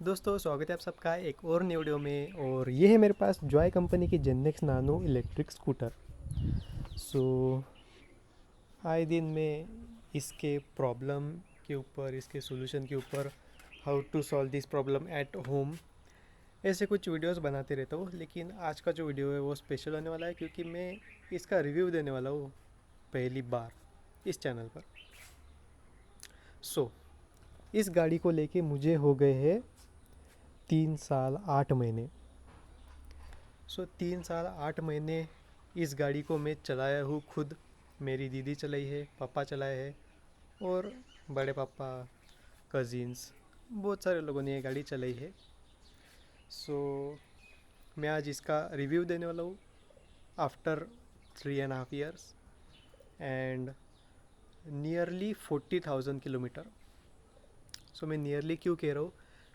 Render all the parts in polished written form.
दोस्तों स्वागत है आप सबका एक और नई वीडियो में। और ये है मेरे पास जॉय कंपनी की जेननेक्स नानो इलेक्ट्रिक स्कूटर। सो आए दिन मैं इसके प्रॉब्लम के ऊपर, इसके सॉल्यूशन के ऊपर, how to solve this problem at home, ऐसे कुछ वीडियोस बनाते रहता हूँ। लेकिन आज का जो वीडियो है वो स्पेशल होने वाला है क्योंकि मैं इसका रिव्यू देने वाला हूँ पहली बार इस चैनल पर। इस गाड़ी को लेके मुझे हो गए हैं 3 साल 8 महीने। 3 साल 8 महीने इस गाड़ी को मैं चलाया हूँ खुद। मेरी दीदी चलाई है, पापा चलाए हैं, और बड़े पापा, कज़िन्स, बहुत सारे लोगों ने ये गाड़ी चलाई है। सो मैं आज इसका रिव्यू देने वाला हूँ after 3.5 years and nearly 40,000 kilometre. मैं नियरली क्यों कह रहा हूँ,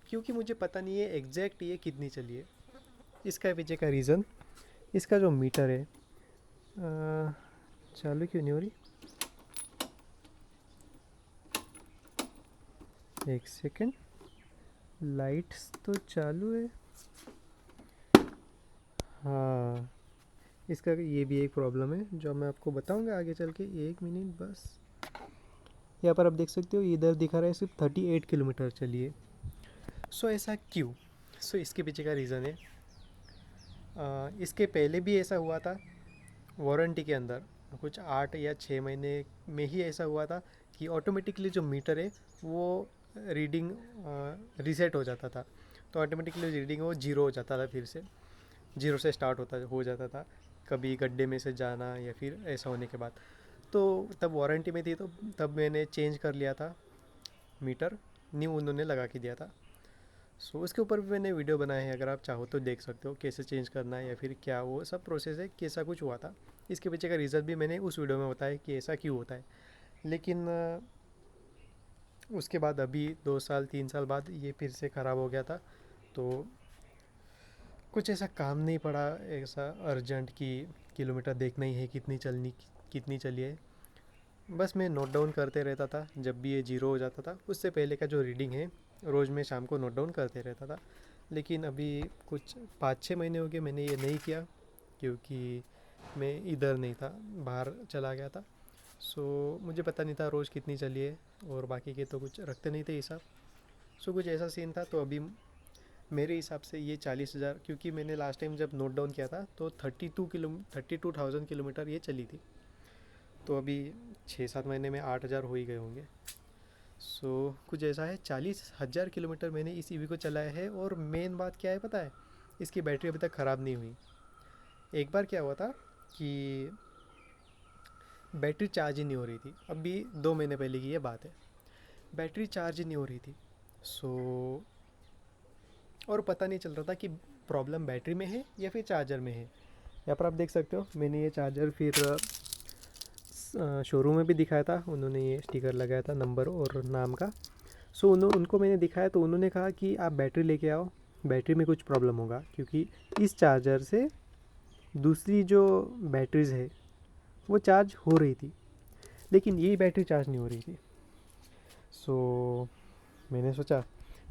क्योंकि मुझे पता नहीं है एग्जैक्ट ये कितनी चली है। इसका पीछे का रीज़न, इसका जो मीटर है चालू क्यों नहीं हो रही, एक सेकेंड। लाइट्स तो चालू है, हाँ। इसका ये भी एक प्रॉब्लम है जो मैं आपको बताऊंगा आगे चल के। 1 मिनट बस। यहाँ पर आप देख सकते हो इधर दिखा रहा है सिर्फ 38 किलोमीटर चलिए। ऐसा क्यों? इसके पीछे का रीज़न है, इसके पहले भी ऐसा हुआ था वारंटी के अंदर। कुछ 8 या 6 महीने में ही ऐसा हुआ था कि ऑटोमेटिकली जो मीटर है वो रीडिंग रीसेट हो जाता था। तो ऑटोमेटिकली रीडिंग वो जीरो हो जाता था, फिर से जीरो से स्टार्ट होता हो जाता था, कभी गड्ढे में से जाना या फिर ऐसा होने के बाद। तो तब वारंटी में थी, तो तब मैंने चेंज कर लिया था मीटर, न्यू उन्होंने लगा के दिया था। उसके ऊपर भी मैंने वीडियो बनाए हैं, अगर आप चाहो तो देख सकते हो कैसे चेंज करना है या फिर क्या वो सब प्रोसेस है, कैसा कुछ हुआ था। इसके पीछे का रीज़न भी मैंने उस वीडियो में बताया कि ऐसा क्यों होता है। लेकिन उसके बाद अभी 2 साल 3 साल बाद ये फिर से ख़राब हो गया था। तो कुछ ऐसा काम नहीं पड़ा, ऐसा अर्जेंट कि किलोमीटर देखना ही है कितनी चली है। बस मैं नोट डाउन करते रहता था जब भी ये जीरो हो जाता था। उससे पहले का जो रीडिंग है रोज़ मैं शाम को नोट डाउन करते रहता था। लेकिन अभी कुछ 5 6 महीने हो गए मैंने ये नहीं किया, क्योंकि मैं इधर नहीं था, बाहर चला गया था। मुझे पता नहीं था रोज़ कितनी चली है, और बाकी के तो कुछ रखते नहीं थे हिसाब। कुछ ऐसा सीन था। तो अभी मेरे हिसाब से ये 40,000, क्योंकि मैंने लास्ट टाइम जब नोट डाउन किया था तो 32,000 किलोमीटर ये चली थी। तो अभी 6 7 महीने में 8,000 हो ही गए होंगे। कुछ ऐसा है, 40,000 किलोमीटर मैंने इस ईवी को चलाया है। और मेन बात क्या है पता है, इसकी बैटरी अभी तक ख़राब नहीं हुई। एक बार क्या हुआ था कि बैटरी चार्ज ही नहीं हो रही थी, अभी 2 महीने पहले की ये बात है। बैटरी चार्ज ही नहीं हो रही थी। सो और पता नहीं चल रहा था कि प्रॉब्लम बैटरी में है या फिर चार्जर में है। यहाँ पर आप देख सकते हो मैंने ये चार्जर फिर शोरूम में भी दिखाया था, उन्होंने ये स्टिकर लगाया था नंबर और नाम का। उनको मैंने दिखाया तो उन्होंने कहा कि आप बैटरी लेके आओ, बैटरी में कुछ प्रॉब्लम होगा, क्योंकि इस चार्जर से दूसरी जो बैटरीज है वो चार्ज हो रही थी, लेकिन ये बैटरी चार्ज नहीं हो रही थी। मैंने सोचा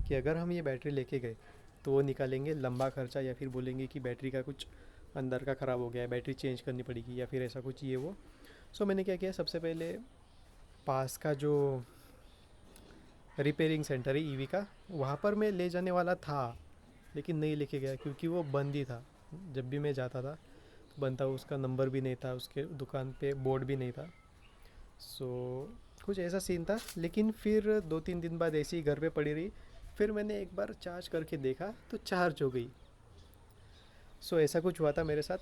कि अगर हम ये बैटरी लेके गए तो वो निकालेंगे लंबा खर्चा, या फिर बोलेंगे कि बैटरी का कुछ अंदर का ख़राब हो गया है, बैटरी चेंज करनी पड़ेगी या फिर ऐसा कुछ ये वो। मैंने क्या किया, सबसे पहले पास का जो रिपेयरिंग सेंटर है ईवी का, वहाँ पर मैं ले जाने वाला था, लेकिन नहीं लेके गया क्योंकि वो बंद ही था। जब भी मैं जाता था तो बंद था, उसका नंबर भी नहीं था, उसके दुकान पे बोर्ड भी नहीं था। सो कुछ ऐसा सीन था। लेकिन फिर 2 3 दिन बाद ऐसी ही घर पे पड़ी रही। फिर मैंने एक बार चार्ज करके देखा तो चार्ज हो गई। ऐसा कुछ हुआ था मेरे साथ।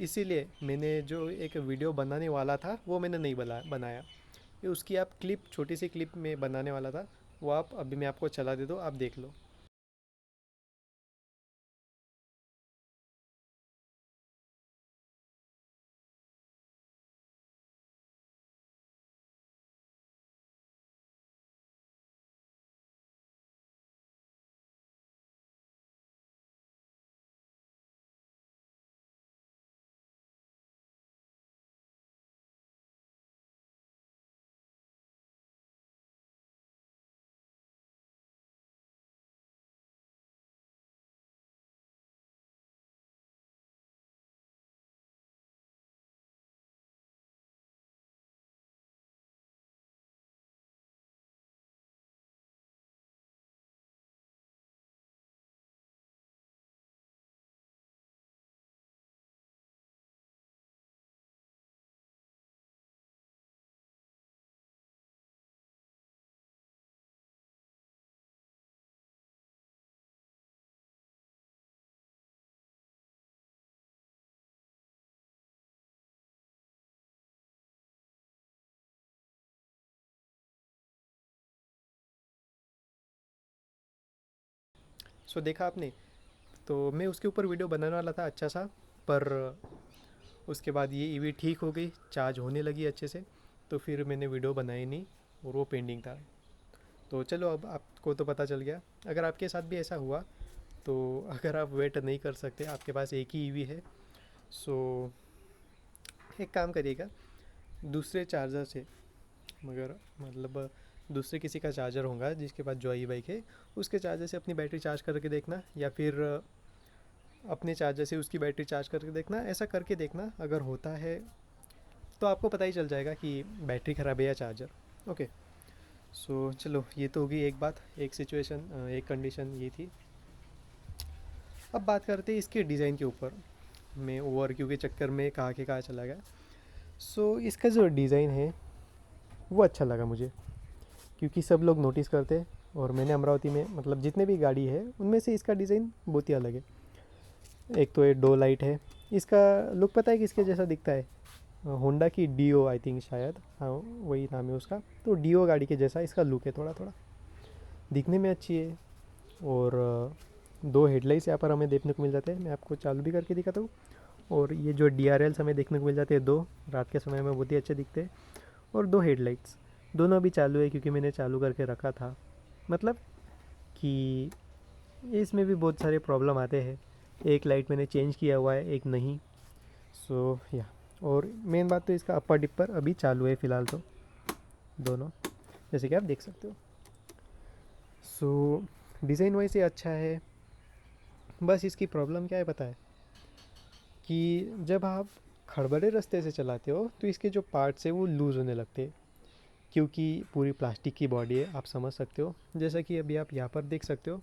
इसीलिए मैंने जो एक वीडियो बनाने वाला था वो मैंने नहीं बनाया। ये उसकी आप क्लिप, छोटी सी क्लिप में बनाने वाला था, वो आप अभी मैं आपको चला दे दो, आप देख लो। सो देखा आपने, तो मैं उसके ऊपर वीडियो बनाने वाला था अच्छा सा, पर उसके बाद ये ईवी ठीक हो गई, चार्ज होने लगी अच्छे से, तो फिर मैंने वीडियो बनाई नहीं और वो पेंडिंग था। तो चलो अब आपको तो पता चल गया। अगर आपके साथ भी ऐसा हुआ, तो अगर आप वेट नहीं कर सकते, आपके पास एक ही ईवी है, सो एक काम करिएगा, दूसरे चार्जर से, मगर मतलब दूसरे किसी का चार्जर होगा जिसके पास जो ई बाइक है, उसके चार्जर से अपनी बैटरी चार्ज करके देखना, या फिर अपने चार्जर से उसकी बैटरी चार्ज करके देखना। ऐसा करके देखना, अगर होता है तो आपको पता ही चल जाएगा कि बैटरी ख़राब है या चार्जर। ओके, सो चलो ये तो होगी एक बात, एक सिचुएशन, एक कंडीशन ये थी। अब बात करते हैं इसके डिज़ाइन के ऊपर। मैं ओवरव्यू के चक्कर में कहाँ के कहाँ चला गया। सो इसका जो डिज़ाइन है वो अच्छा लगा मुझे, क्योंकि सब लोग नोटिस करते हैं, और मैंने अमरावती में मतलब जितने भी गाड़ी है उनमें से इसका डिज़ाइन बहुत ही अलग है। एक तो ये डो लाइट है, इसका लुक पता है किसके जैसा दिखता है? होंडा की डीओ, आई थिंक, शायद, हाँ वही नाम है उसका। तो डीओ गाड़ी के जैसा इसका लुक है, थोड़ा थोड़ा दिखने में अच्छी है। और दो हेडलाइट्स यहाँ पर हमें देखने को मिल जाते हैं, मैं आपको चालू भी करके दिखाता हूँ। और ये जो DRLs हमें देखने को मिल जाते हैं, दो, रात के समय में बहुत ही अच्छे दिखते हैं। और दो हेडलाइट्स, दोनों अभी चालू है क्योंकि मैंने चालू करके रखा था। मतलब कि इसमें भी बहुत सारे प्रॉब्लम आते हैं, एक लाइट मैंने चेंज किया हुआ है, एक नहीं। सो या, और मेन बात तो इसका अपर डिपर अभी चालू है फ़िलहाल तो, दोनों, जैसे कि आप देख सकते हो। सो डिज़ाइन वाइज ये अच्छा है, बस इसकी प्रॉब्लम क्या है पता है? कि जब आप खड़बड़े रास्ते से चलाते हो तो इसके जो पार्ट्स है वो लूज़ होने लगते हैं, क्योंकि पूरी प्लास्टिक की बॉडी है, आप समझ सकते हो। जैसा कि अभी आप यहाँ पर देख सकते हो,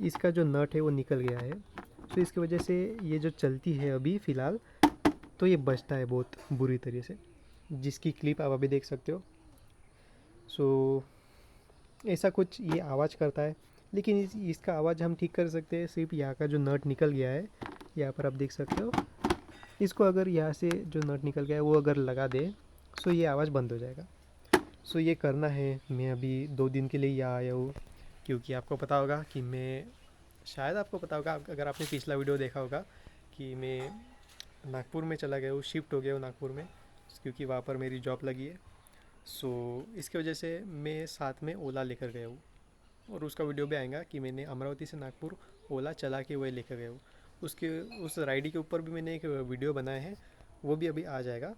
इसका जो नट है वो निकल गया है। तो इसकी वजह से ये जो चलती है अभी फ़िलहाल, तो ये बजता है बहुत बुरी तरीके से, जिसकी क्लिप आप अभी देख सकते हो। सो ऐसा कुछ ये आवाज़ करता है, लेकिन इसका आवाज़ हम ठीक कर सकते हैं, सिर्फ यहाँ का जो नट निकल गया है, यहाँ पर आप देख सकते हो, इसको अगर यहाँ से जो नट निकल गया है वो अगर लगा दे, सो ये आवाज़ बंद हो जाएगा। सो ये करना है, मैं अभी 2 दिन के लिए यहाँ आया हूँ, क्योंकि आपको पता होगा कि मैं, शायद आपको पता होगा अगर आपने पिछला वीडियो देखा होगा, कि मैं नागपुर में चला गया हूँ, शिफ्ट हो गया हूँ नागपुर में, क्योंकि वहाँ पर मेरी जॉब लगी है। सो इसकी वजह से मैं साथ में ओला लेकर गया हूँ, और उसका वीडियो भी आएगा कि मैंने अमरावती से नागपुर ओला चला के वही लेकर गया हूँ। उसके उस राइड के ऊपर भी मैंने एक वीडियो बनाया है, वो भी अभी आ जाएगा।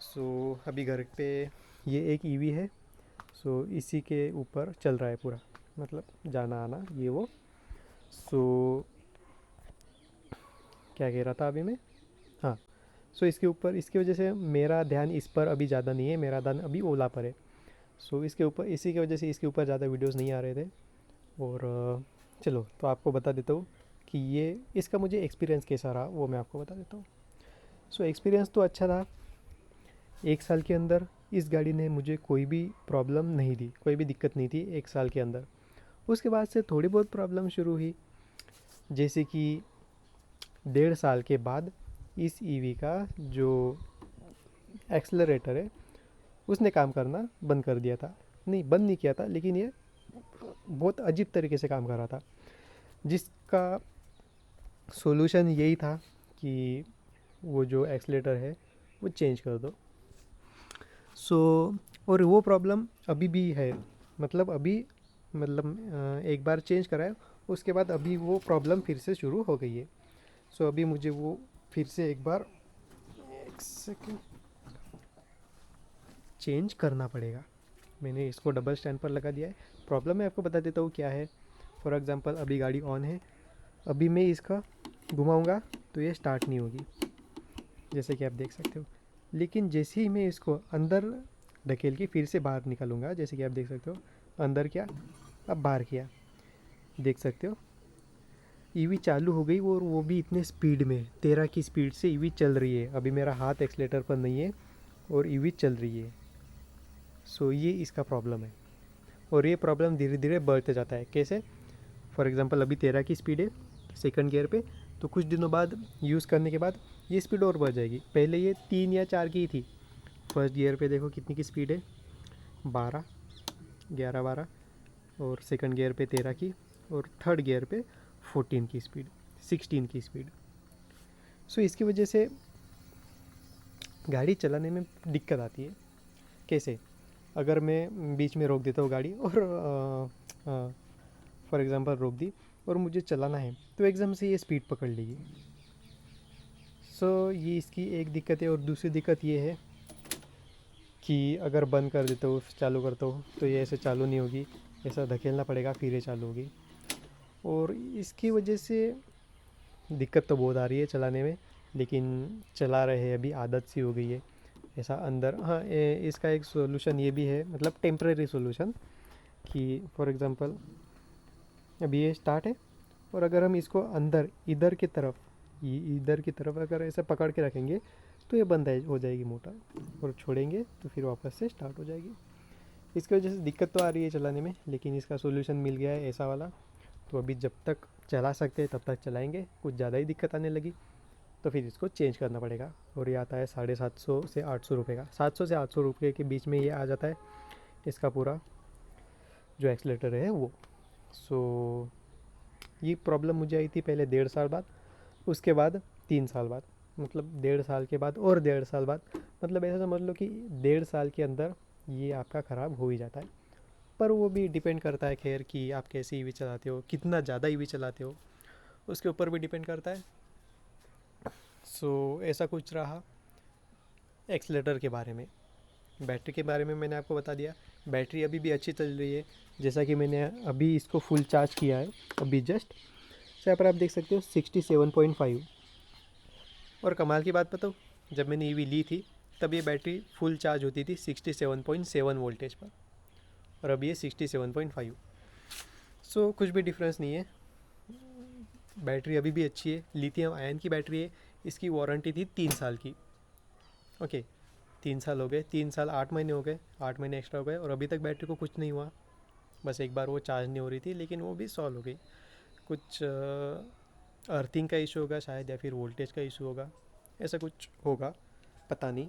सो अभी घर पे ये एक ईवी है, सो इसी के ऊपर चल रहा है पूरा, मतलब जाना आना ये वो। सो क्या कह रहा था अभी मैं, हाँ। सो इसके ऊपर, इसकी वजह से मेरा ध्यान इस पर अभी ज़्यादा नहीं है, मेरा ध्यान अभी ओला पर है। सो इसके ऊपर, इसी की वजह से इसके ऊपर ज़्यादा वीडियोस नहीं आ रहे थे। और चलो तो आपको बता देता हूँ कि ये इसका मुझे एक्सपीरियंस कैसा रहा, वो मैं आपको बता देता हूँ। सो एक्सपीरियंस तो अच्छा था। 1 साल के अंदर इस गाड़ी ने मुझे कोई भी प्रॉब्लम नहीं दी, कोई भी दिक्कत नहीं थी 1 साल के अंदर। उसके बाद से थोड़ी बहुत प्रॉब्लम शुरू हुई, जैसे कि 1.5 साल के बाद इस ईवी का जो एक्सलरेटर है उसने काम करना बंद कर दिया था। नहीं, बंद नहीं किया था, लेकिन ये बहुत अजीब तरीके से काम कर रहा था, जिसका सॉल्यूशन यही था कि वो जो एक्सलेटर है वो चेंज कर दो। सो और वो प्रॉब्लम अभी भी है, मतलब अभी, मतलब एक बार चेंज करा है उसके बाद अभी वो प्रॉब्लम फिर से शुरू हो गई है। सो अभी मुझे वो फिर से एक बार, एक सेकेंड, चेंज करना पड़ेगा। मैंने इसको डबल स्टैंड पर लगा दिया है। प्रॉब्लम मैं आपको बता देता हूँ क्या है। फॉर एग्ज़ाम्पल अभी गाड़ी ऑन है, अभी मैं इसका घुमाऊँगा तो ये स्टार्ट नहीं होगी, जैसे कि आप देख सकते हो। लेकिन जैसे ही मैं इसको अंदर ढकेल के फिर से बाहर निकालूंगा, जैसे कि आप देख सकते हो, अंदर किया, अब बाहर किया, देख सकते हो ईवी चालू हो गई, और वो भी इतने स्पीड में, 13 की स्पीड से ईवी चल रही है। अभी मेरा हाथ एक्सलेटर पर नहीं है और ईवी चल रही है। सो ये इसका प्रॉब्लम है, और ये प्रॉब्लम धीरे धीरे बढ़ते जाता है। कैसे? फॉर एग्ज़ाम्पल अभी 13 की स्पीड है सेकंड गियर पे, तो कुछ दिनों बाद यूज़ करने के बाद ये स्पीड और बढ़ जाएगी। पहले ये 3 या 4 की थी, फर्स्ट गियर पे देखो कितनी की स्पीड है, 12, 11, 12, और सेकंड गियर पे 13 की, और थर्ड गियर पे 14 की स्पीड, 16 की स्पीड। सो इसकी वजह से गाड़ी चलाने में दिक्कत आती है। कैसे? अगर मैं बीच में रोक देता हूँ गाड़ी और फॉर एग्ज़ाम्पल रोक दी और मुझे चलाना है, तो एकदम से ये स्पीड पकड़ लेगी। सो ये इसकी एक दिक्कत है। और दूसरी दिक्कत ये है कि अगर बंद कर देता हूँ, चालू करता हूँ, तो ये ऐसे चालू नहीं होगी, ऐसा धकेलना पड़ेगा फिर ये चालू होगी। और इसकी वजह से दिक्कत तो बहुत आ रही है चलाने में, लेकिन चला रहे हैं, अभी आदत सी हो गई है ऐसा अंदर। हाँ, इसका एक सोल्यूशन ये भी है, मतलब टेम्परेरी सोल्यूशन, कि फॉर एग्ज़ाम्पल अभी ये स्टार्ट है और अगर हम इसको अंदर इधर की तरफ अगर ऐसे पकड़ के रखेंगे तो ये बंद हो जाएगी मोटर, और छोड़ेंगे तो फिर वापस से स्टार्ट हो जाएगी। इसकी वजह से दिक्कत तो आ रही है चलाने में, लेकिन इसका सोल्यूशन मिल गया है ऐसा वाला। तो अभी जब तक चला सकते हैं तब तक चलाएंगे। कुछ ज़्यादा ही दिक्कत आने लगी तो फिर इसको चेंज करना पड़ेगा। और ये आता है 750 से 800 रुपये का, 700 से 800 रुपये के बीच में ये आ जाता है इसका पूरा जो एक्सलेटर है वो। सो ये प्रॉब्लम मुझे आई थी पहले 1.5 साल बाद, उसके बाद 3 साल बाद, मतलब 1.5 साल के बाद और 1.5 साल बाद, मतलब ऐसा समझ लो कि 1.5 साल के अंदर ये आपका ख़राब हो ही जाता है। पर वो भी डिपेंड करता है खैर कि आप कैसे ईवी चलाते हो, कितना ज़्यादा ईवी चलाते हो, उसके ऊपर भी डिपेंड करता है। सो ऐसा कुछ रहा एक्सलेटर के बारे में। बैटरी के बारे में मैंने आपको बता दिया। बैटरी अभी भी अच्छी चल रही है, जैसा कि मैंने अभी इसको फुल चार्ज किया है अभी जस्ट। से यहाँ पर आप देख सकते हो 67.5। और कमाल की बात बताऊँ, जब मैंने ईवी ली थी तब ये बैटरी फुल चार्ज होती थी 67.7 वोल्टेज पर, और अभी ये 67.5। सो कुछ भी डिफरेंस नहीं है। बैटरी अभी भी अच्छी है, लिथियम आयन की बैटरी है। इसकी वारंटी थी 3 साल की। ओके, 3 साल हो गए, 3 साल 8 महीने हो गए, 8 महीने एक्स्ट्रा हो गए, और अभी तक बैटरी को कुछ नहीं हुआ। बस एक बार वो चार्ज नहीं हो रही थी, लेकिन वो भी सॉल्व हो गई। कुछ अर्थिंग का इशू होगा शायद, या फिर वोल्टेज का इशू होगा, ऐसा कुछ होगा, पता नहीं,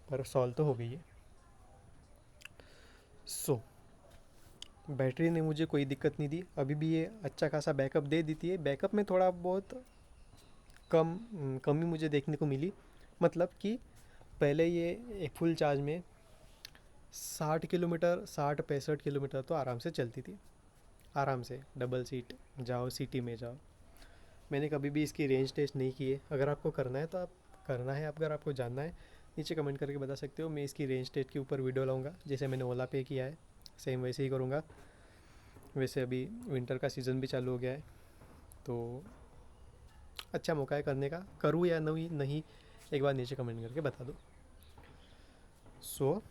पर सॉल्व तो हो गई है। सो बैटरी ने मुझे कोई दिक्कत नहीं दी, अभी भी ये अच्छा खासा बैकअप दे देती है। बैकअप में थोड़ा बहुत कमी मुझे देखने को मिली, मतलब कि पहले ये एक फुल चार्ज में 60 किलोमीटर, 60-65 किलोमीटर तो आराम से चलती थी, आराम से। डबल सीट जाओ, सिटी में जाओ। मैंने कभी भी इसकी रेंज टेस्ट नहीं की है। अगर आपको करना है तो आप करना है, अगर आपको जानना है नीचे कमेंट करके बता सकते हो। मैं इसकी रेंज टेस्ट के ऊपर वीडियो लाऊंगा, जैसे मैंने ओला पे किया है सेम वैसे ही करूँगा। वैसे अभी विंटर का सीज़न भी चालू हो गया है, तो अच्छा मौका है करने का। करूँ या नहीं नहीं, एक बार नीचे कमेंट करके बता दो। सो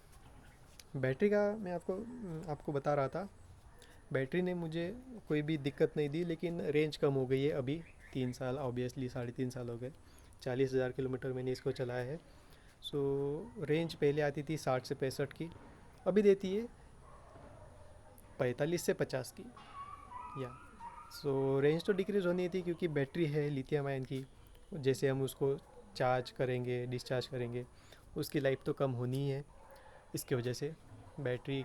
बैटरी का मैं आपको बता रहा था। बैटरी ने मुझे कोई भी दिक्कत नहीं दी, लेकिन रेंज कम हो गई है अभी। 3 साल, ऑब्वियसली 3.5 साल हो गए, 40,000 किलोमीटर मैंने इसको चलाया है। सो रेंज पहले आती थी 60 से 65 की, अभी देती है 45 से 50 की। या सो रेंज तो डिक्रीज़ होनी थी, क्योंकि बैटरी है लिथियम आयन की। जैसे हम उसको चार्ज करेंगे, डिस्चार्ज करेंगे, उसकी लाइफ तो कम होनी ही है। इसकी वजह से बैटरी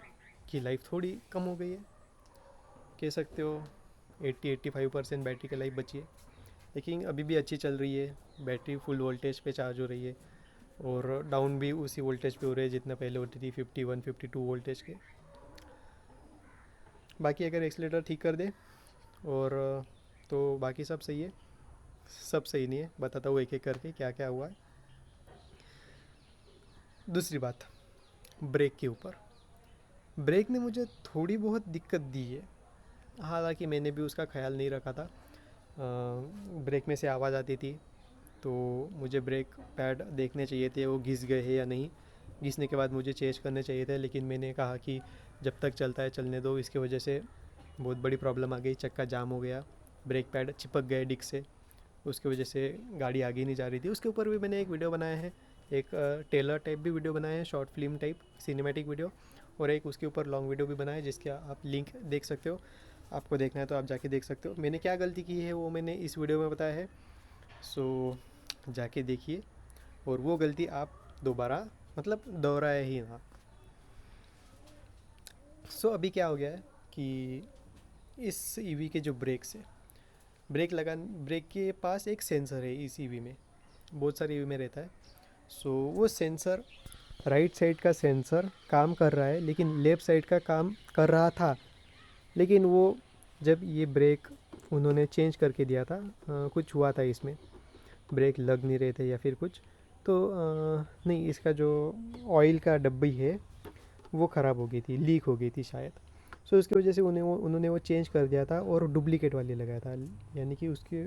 की लाइफ थोड़ी कम हो गई है, कह सकते हो 80-85% बैटरी की लाइफ बची है। लेकिन अभी भी अच्छी चल रही है। बैटरी फुल वोल्टेज पे चार्ज हो रही है, और डाउन भी उसी वोल्टेज पे हो रही है जितना पहले होती थी, 51-52 वोल्टेज के। बाकी अगर एक्सीलेटर ठीक कर दे और तो बाकी सब सही है। सब सही नहीं है, बताता हूँ एक एक करके क्या क्या हुआ है। दूसरी बात, ब्रेक के ऊपर। ब्रेक ने मुझे थोड़ी बहुत दिक्कत दी है, हालांकि मैंने भी उसका ख्याल नहीं रखा था। ब्रेक में से आवाज़ आती थी, तो मुझे ब्रेक पैड देखने चाहिए थे वो घिस गए हैं या नहीं। घिसने के बाद मुझे चेंज करने चाहिए थे, लेकिन मैंने कहा कि जब तक चलता है चलने दो। इसकी वजह से बहुत बड़ी प्रॉब्लम आ गई, चक्का जाम हो गया, ब्रेक पैड चिपक गए डिस्क से। उसकी वजह से गाड़ी आगे नहीं जा रही थी। उसके ऊपर भी मैंने एक वीडियो बनाया है, एक टेलर टाइप भी वीडियो बनाया है, short film type cinematic video, और एक उसके ऊपर लॉन्ग वीडियो भी बनाया है, जिसके आप लिंक देख सकते हो। आपको देखना है तो आप जाके देख सकते हो। मैंने क्या गलती की है वो मैंने इस वीडियो में बताया है, सो जाके देखिए, और वो गलती आप दोबारा मतलब दोहराए ही ना। सो अभी क्या हो गया है कि इस ईवी के जो ब्रेक्स है, ब्रेक के पास एक सेंसर है इस ईवी में, बहुत सारे ईवी में रहता है। सो वो सेंसर, राइट साइड का सेंसर काम कर रहा है लेकिन लेफ़्ट साइड का काम कर रहा था, लेकिन वो जब ये ब्रेक उन्होंने चेंज करके दिया था, कुछ हुआ था इसमें, ब्रेक लग नहीं रहे थे या फिर कुछ, तो नहीं, इसका जो ऑयल का डब्बी है वो ख़राब हो गई थी, लीक हो गई थी शायद। सो उसकी वजह से उन्होंने वो चेंज कर दिया था और डुप्लीकेट वाले लगाया था, यानी कि उसके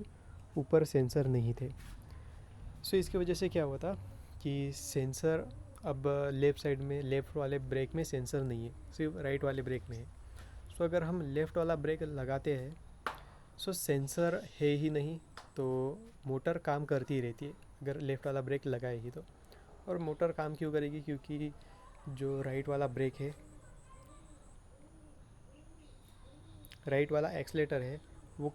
ऊपर सेंसर नहीं थे। सो इसकी वजह से क्या हुआ था कि सेंसर अब लेफ़्ट साइड में, लेफ़्ट वाले ब्रेक में सेंसर नहीं है, सिर्फ राइट वाले ब्रेक में है। सो अगर हम लेफ़्ट वाला ब्रेक लगाते हैं, सो सेंसर है ही नहीं, तो मोटर काम करती ही रहती है अगर लेफ़्ट वाला ब्रेक लगाएगी तो। और मोटर काम क्यों करेगी, क्योंकि जो राइट वाला ब्रेक है, राइट वाला एक्सलेटर है, वो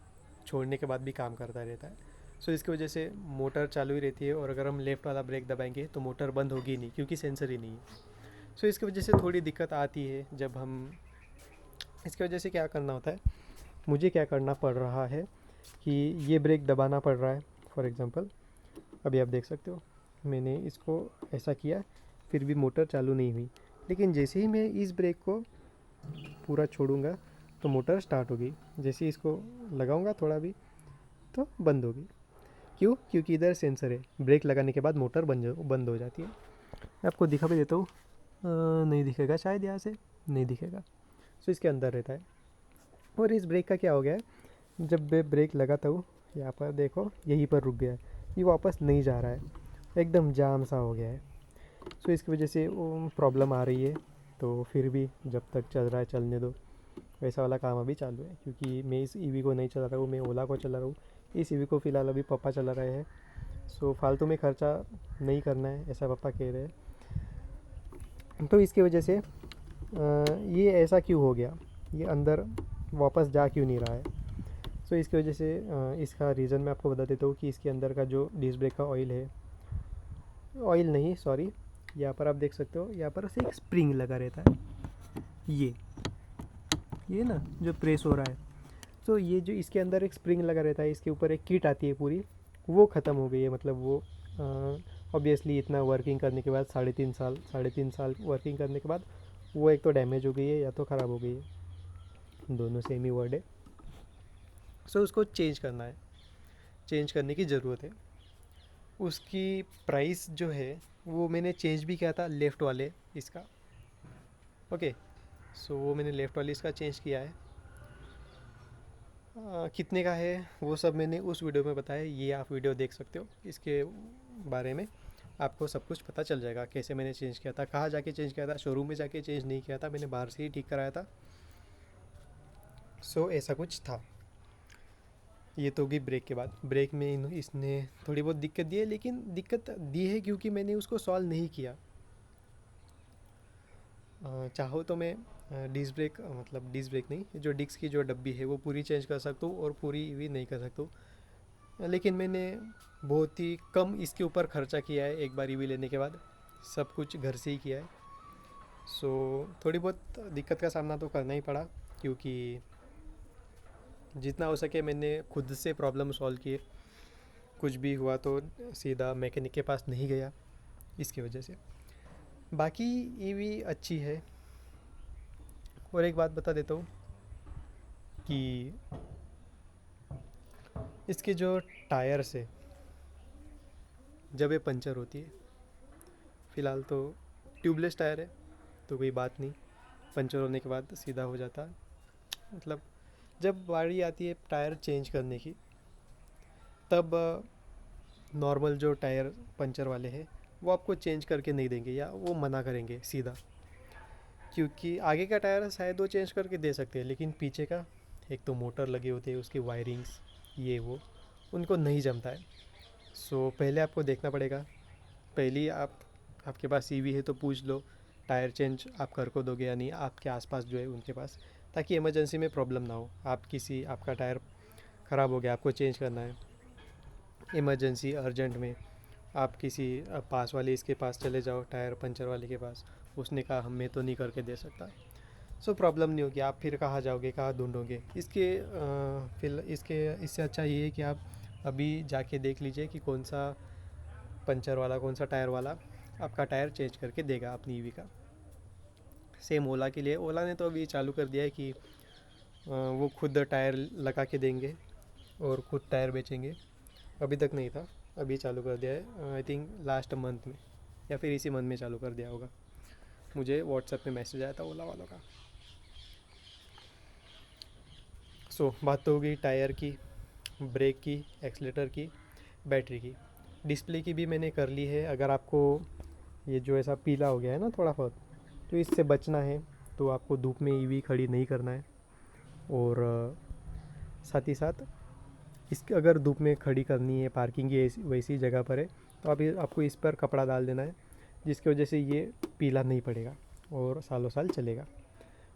छोड़ने के बाद भी काम करता रहता है। सो इसकी वजह से मोटर चालू ही रहती है, और अगर हम लेफ़्ट वाला ब्रेक दबाएंगे तो मोटर बंद होगी नहीं, क्योंकि सेंसर ही नहीं है। सो इसकी वजह से थोड़ी दिक्कत आती है जब हम, इसकी वजह से क्या करना होता है, मुझे क्या करना पड़ रहा है कि ये ब्रेक दबाना पड़ रहा है। फॉर एग्ज़ाम्पल अभी आप देख सकते हो, मैंने इसको ऐसा किया, फिर भी मोटर चालू नहीं हुई, लेकिन जैसे ही मैं इस ब्रेक को पूरा छोड़ूंगा तो मोटर स्टार्ट होगी, जैसे ही इसको लगाऊंगा थोड़ा भी तो बंद होगी। क्यों? क्योंकि इधर सेंसर है, ब्रेक लगाने के बाद मोटर बंद हो जाती है। मैं आपको दिखा भी देता हूँ, नहीं दिखेगा शायद, यहाँ से नहीं दिखेगा। सो इसके अंदर रहता है। और इस ब्रेक का क्या हो गया है, जब मैं ब्रेक लगाता हूँ, यहाँ पर देखो यहीं पर रुक गया है, ये वापस नहीं जा रहा है, एकदम जाम सा हो गया है। सो इसकी वजह से वो प्रॉब्लम आ रही है। तो फिर भी जब तक चल रहा है चलने दो, वैसा वाला काम अभी चालू है, क्योंकि मैं इस ईवी को नहीं चला रहा हूँ, मैं ओला को चला रहा हूँ। इस ईवी को फ़िलहाल अभी पापा चला रहे हैं। सो फालतू में खर्चा नहीं करना है, ऐसा पापा कह रहे हैं। तो इसकी वजह से ये ऐसा क्यों हो गया, ये अंदर वापस जा क्यों नहीं रहा है। सो इसकी वजह से इसका रीज़न मैं आपको बता देता हूँ कि इसके अंदर का जो डिस्क ब्रेक का ऑयल है, ऑयल नहीं सॉरी, यहाँ पर आप देख सकते हो, यहाँ पर से एक स्प्रिंग लगा रहता है, ये ना जो प्रेस हो रहा है। तो ये जो इसके अंदर एक स्प्रिंग लगा रहता है, इसके ऊपर एक किट आती है पूरी, वो ख़त्म हो गई है। मतलब वो ऑब्वियसली इतना वर्किंग करने के बाद, 3.5 साल वर्किंग करने के बाद वो एक तो डैमेज हो गई है या तो ख़राब हो गई है, दोनों सेम ही वर्ड है। सो उसको चेंज करना है, चेंज करने की ज़रूरत है। उसकी प्राइस जो है वो मैंने चेंज भी किया था लेफ़्ट वाले इसका, ओके। सो वो मैंने लेफ़्ट वाले इसका चेंज किया है। कितने का है वो सब मैंने उस वीडियो में बताया, ये आप वीडियो देख सकते हो, इसके बारे में आपको सब कुछ पता चल जाएगा, कैसे मैंने चेंज किया था, कहाँ जाके चेंज किया था। शोरूम में जाके चेंज नहीं किया था, मैंने बाहर से ही ठीक कराया था। सो ऐसा कुछ था। ये तो होगी ब्रेक के बाद। ब्रेक में इसने थोड़ी बहुत दिक्कत दी है, लेकिन दिक्कत दी है क्योंकि मैंने उसको सॉल्व नहीं किया। चाहो तो मैं डिस्क ब्रेक, मतलब डिस्क ब्रेक नहीं, जो डिस्क की जो डब्बी है वो पूरी चेंज कर सकता हूँ, और पूरी भी नहीं कर सकता हूँ। लेकिन मैंने बहुत ही कम इसके ऊपर खर्चा किया है एक बार ईवी लेने के बाद, सब कुछ घर से ही किया है। सो थोड़ी बहुत दिक्कत का सामना तो करना ही पड़ा, क्योंकि जितना हो सके मैंने खुद से प्रॉब्लम सॉल्व किए। कुछ भी हुआ तो सीधा मैकेनिक के पास नहीं गया, इसकी वजह से। बाकी ईवी अच्छी है। और एक बात बता देता हूँ कि इसके जो टायर्स है, जब ये पंचर होती है, फ़िलहाल तो ट्यूबलेस टायर है तो कोई बात नहीं, पंचर होने के बाद सीधा हो जाता है। मतलब जब बारी आती है टायर चेंज करने की, तब नॉर्मल जो टायर पंचर वाले हैं वो आपको चेंज करके नहीं देंगे, या वो मना करेंगे सीधा। क्योंकि आगे का टायर शायद वो चेंज करके दे सकते हैं, लेकिन पीछे का, एक तो मोटर लगे होते हैं, उसकी वायरिंग्स, ये वो उनको नहीं जमता है। सो पहले आपको देखना पड़ेगा, पहले आपके पास सीवी है तो पूछ लो टायर चेंज आप कर को दोगे या नहीं, आपके आसपास जो है उनके पास, ताकि इमरजेंसी में प्रॉब्लम ना हो। आपका टायर ख़राब हो गया, आपको चेंज करना है इमरजेंसी अर्जेंट में, आप किसी पास वाले इसके पास चले जाओ, टायर पंचर वाले के पास, उसने कहा हम मैं तो नहीं करके दे सकता। सो प्रॉब्लम नहीं होगी। आप फिर कहाँ जाओगे, कहाँ ढूंढोगे फिर इससे अच्छा ये है कि आप अभी जाके देख लीजिए कि कौन सा पंचर वाला, कौन सा टायर वाला आपका टायर चेंज करके देगा अपनी ईवी का। सेम ओला के लिए, ओला ने तो अभी चालू कर दिया है कि वो खुद टायर लगा के देंगे और खुद टायर बेचेंगे। अभी तक नहीं था, अभी चालू कर दिया है, आई थिंक लास्ट मंथ में या फिर इसी मंथ में चालू कर दिया होगा। मुझे व्हाट्सएप पे मैसेज आया था ओला वालों का। बात तो हो गई टायर की, ब्रेक की, एक्सीलेटर की, बैटरी की। डिस्प्ले की भी मैंने कर ली है। अगर आपको ये जो ऐसा पीला हो गया है ना थोड़ा बहुत, तो इससे बचना है तो आपको धूप में ईवी खड़ी नहीं करना है। और साथ ही साथ इसके अगर धूप में खड़ी करनी है, पार्किंग की वैसी जगह पर है, तो आपको इस पर कपड़ा डाल देना है, जिसकी वजह से ये पीला नहीं पड़ेगा और सालों साल चलेगा।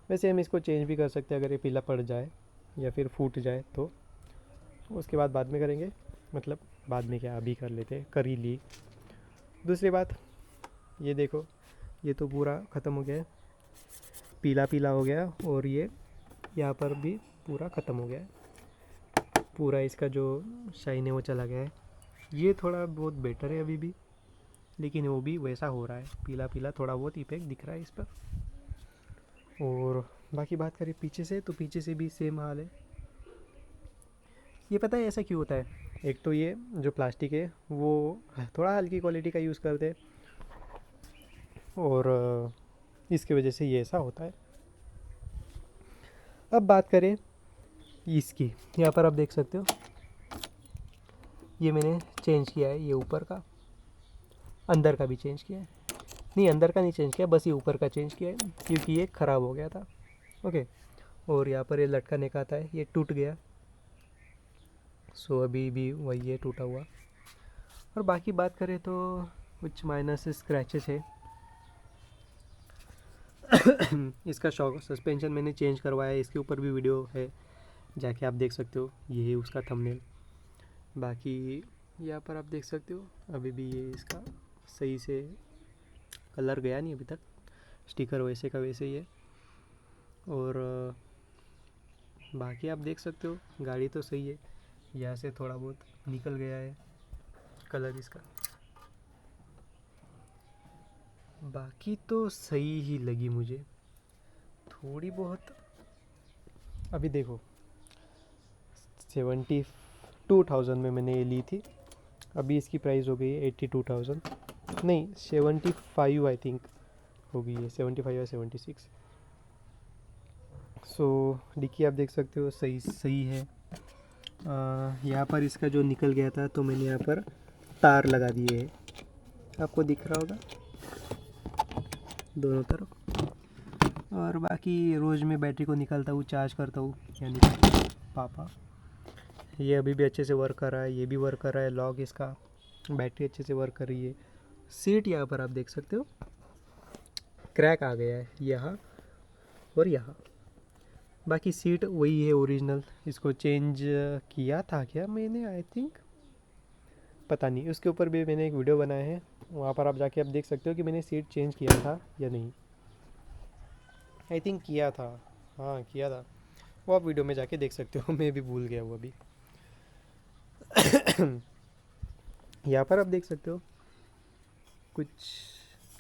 वैसे हम इसको चेंज भी कर सकते हैं अगर ये पीला पड़ जाए या फिर फूट जाए तो, उसके बाद में करेंगे। मतलब बाद में क्या, अभी कर लेते, कर ही ली। दूसरी बात, ये देखो, ये तो पूरा ख़त्म हो गया है, पीला पीला हो गया, और ये यहाँ पर भी पूरा ख़त्म हो गया है। पूरा इसका जो शाइन है वो चला गया है। ये थोड़ा बहुत बेटर है अभी भी, लेकिन वो भी वैसा हो रहा है, पीला पीला थोड़ा बहुत इफेक्ट दिख रहा है इस पर। और बाकी बात करें पीछे से, तो पीछे से भी सेम हाल है। ये पता है ऐसा क्यों होता है? एक तो ये जो प्लास्टिक है वो थोड़ा हल्की क्वालिटी का यूज़ करते हैं, और इसकी वजह से ये ऐसा होता है। अब बात करें इसकी, यहाँ पर आप देख सकते हो, ये मैंने चेंज किया है, ये ऊपर का, अंदर का भी चेंज किया है। नहीं, अंदर का नहीं चेंज किया, बस ये ऊपर का चेंज किया है क्योंकि ये ख़राब हो गया था। ओके। और यहाँ पर ये लटकन एक आता है, ये टूट गया, सो अभी भी वही है, टूटा हुआ। और बाकी बात करें तो कुछ माइनस स्क्रैचेस है। इसका शॉक सस्पेंशन मैंने चेंज करवाया है, इसके ऊपर भी वीडियो है, जाके आप देख सकते हो, ये है उसका थंबनेल। बाकी यहाँ पर आप देख सकते हो अभी भी ये इसका सही से कलर गया नहीं अभी तक, स्टिकर वैसे का वैसे ही है। और बाकी आप देख सकते हो गाड़ी तो सही है, यहाँ से थोड़ा बहुत निकल गया है कलर इसका, बाकी तो सही ही लगी मुझे थोड़ी बहुत। अभी देखो 72,000 में मैंने ये ली थी, अभी इसकी प्राइस हो गई है 82,000, नहीं 75 आई थिंक हो गई है, 75 या 76। डिक्की आप देख सकते हो सही सही है। यहाँ पर इसका जो निकल गया था तो मैंने यहाँ पर तार लगा दिए हैं, आपको दिख रहा होगा दोनों तरफ। और बाकी रोज़ मैं बैटरी को निकालता हूँ, चार्ज करता हूँ, यानी पापा। ये अभी भी अच्छे से वर्क कर रहा है, ये भी वर्क कर रहा है, लॉक इसका, बैटरी अच्छे से वर्क कर रही है। सीट यहाँ पर आप देख सकते हो क्रैक आ गया है यहाँ और यहाँ, बाकी सीट वही है ओरिजिनल। इसको चेंज किया था क्या मैंने, आई थिंक, पता नहीं, उसके ऊपर भी मैंने एक वीडियो बनाया है, वहाँ पर आप जाके आप देख सकते हो कि मैंने सीट चेंज किया था या नहीं। आई थिंक किया था, हाँ किया था, वो आप वीडियो में जाके देख सकते हो। मैं भी भूल गया वो अभी। यहाँ पर आप देख सकते हो कुछ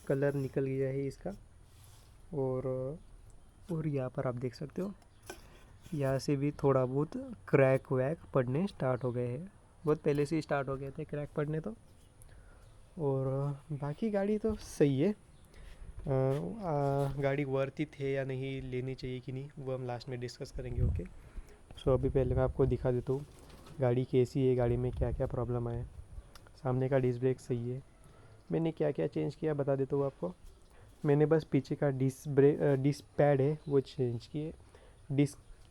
कलर निकल गया है इसका, और यहाँ पर आप देख सकते हो यहाँ से भी थोड़ा बहुत क्रैक वैक पड़ने स्टार्ट हो गए हैं, बहुत पहले से ही स्टार्ट हो गए थे क्रैक पड़ने तो। और बाकी गाड़ी तो सही है। गाड़ी वर्थ इट है या नहीं, लेनी चाहिए कि नहीं, वो हम लास्ट में डिस्कस करेंगे। ओके। अभी पहले मैं आपको दिखा देता हूँ गाड़ी कैसी है, गाड़ी में क्या क्या प्रॉब्लम आए। सामने का डिस्क ब्रेक सही है, मैंने क्या क्या चेंज किया बता देता हूँ आपको। मैंने बस पीछे का डिस्क पैड है वो चेंज किए।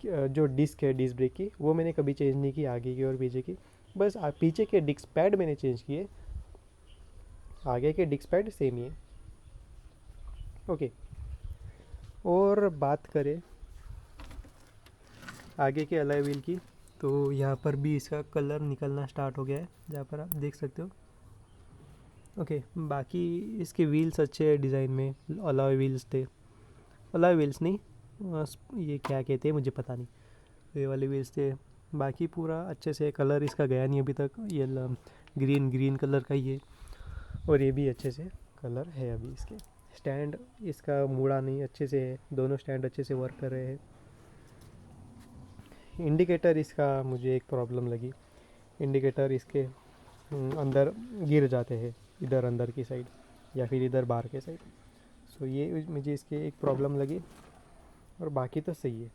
जो डिस्क है डिस्क ब्रेक की वो मैंने कभी चेंज नहीं की, आगे की और पीछे की, बस पीछे के डिस्क पैड मैंने चेंज किए, आगे के डिस्क पैड सेम ही है। ओके। और बात करें आगे के अलॉय व्हील की, तो यहाँ पर भी इसका कलर निकलना स्टार्ट हो गया है, जहाँ पर आप देख सकते हो। ओके। बाकी इसके व्हील्स अच्छे हैं डिज़ाइन में, अलॉय व्हील्स थे, अलॉय व्हील्स नहीं, ये क्या कहते हैं मुझे पता नहीं, ये वाले व्हील्स थे। बाकी पूरा अच्छे से कलर इसका गया नहीं अभी तक, ये ग्रीन ग्रीन कलर का ही है, और ये भी अच्छे से कलर है अभी इसके। स्टैंड इसका मुड़ा नहीं, अच्छे से है, दोनों स्टैंड अच्छे से वर्क कर रहे हैं। इंडिकेटर इसका मुझे एक प्रॉब्लम लगी, इंडिकेटर इसके अंदर गिर जाते हैं, इधर अंदर की साइड या फिर इधर बाहर के साइड। सो ये मुझे इसके एक प्रॉब्लम लगी, और बाकी तो सही है।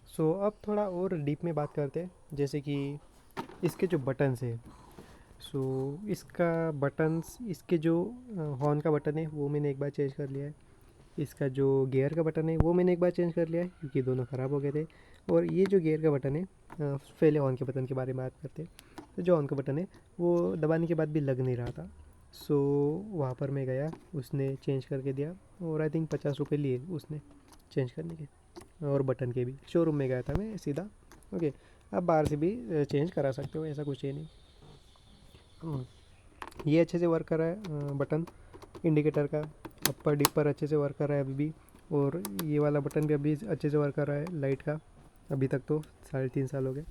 सो अब थोड़ा और डीप में बात करते हैं, जैसे कि इसके जो बटन्स है। सो इसका बटन्स, इसके जो हॉर्न का बटन है वो मैंने एक बार चेंज कर लिया है। इसका जो गियर का बटन है वो मैंने एक बार चेंज कर लिया है, क्योंकि दोनों ख़राब हो गए थे। और ये जो गियर का बटन है, पहले ऑन के बटन के बारे में बात करते हैं। तो जो ऑन का बटन है वो दबाने के बाद भी लग नहीं रहा था। सो वहाँ पर मैं गया, उसने चेंज करके दिया, और आई थिंक 50 रुपये लिए उसने चेंज करने के, और बटन के भी। शोरूम में गया था मैं सीधा। ओके, आप बाहर से भी चेंज करा सकते हो, ऐसा कुछ है नहीं। ये अच्छे से वर्क कर रहा है बटन इंडिकेटर का, अपर डिपर अच्छे से वर्क कर रहा है अभी भी। और ये वाला बटन भी अभी अच्छे से वर्क कर रहा है लाइट का, अभी तक तो 3.5 साल हो गए।